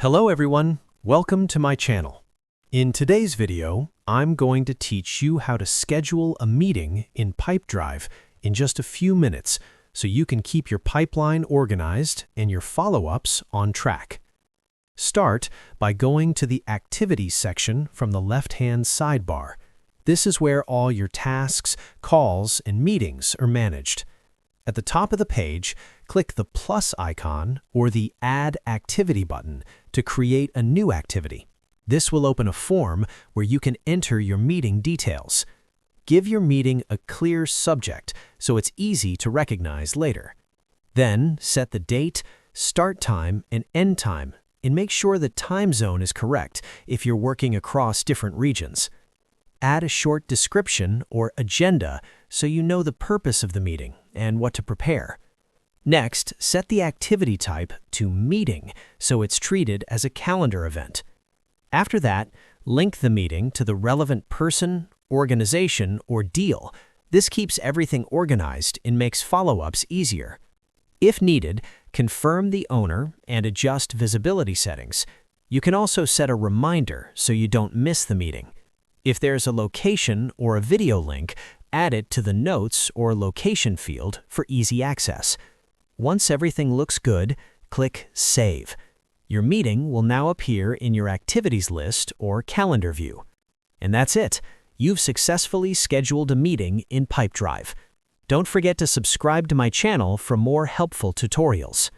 Hello everyone, welcome to my channel. In today's video, I'm going to teach you how to schedule a meeting in Pipedrive in just a few minutes so you can keep your pipeline organized and your follow-ups on track. Start by going to the Activities section from the left-hand sidebar. This is where all your tasks, calls, and meetings are managed. At the top of the page, click the plus icon or the Add Activity button to create a new activity. This will open a form where you can enter your meeting details. Give your meeting a clear subject so it's easy to recognize later. Then set the date, start time, and end time, and make sure the time zone is correct if you're working across different regions. Add a short description or agenda so you know the purpose of the meeting and what to prepare. Next, set the activity type to Meeting so it's treated as a calendar event. After that, link the meeting to the relevant person, organization, or deal. This keeps everything organized and makes follow-ups easier. If needed, confirm the owner and adjust visibility settings. You can also set a reminder so you don't miss the meeting. If there's a location or a video link, add it to the Notes or Location field for easy access. Once everything looks good, click Save. Your meeting will now appear in your Activities list or Calendar view. And that's it. You've successfully scheduled a meeting in Pipedrive. Don't forget to subscribe to my channel for more helpful tutorials.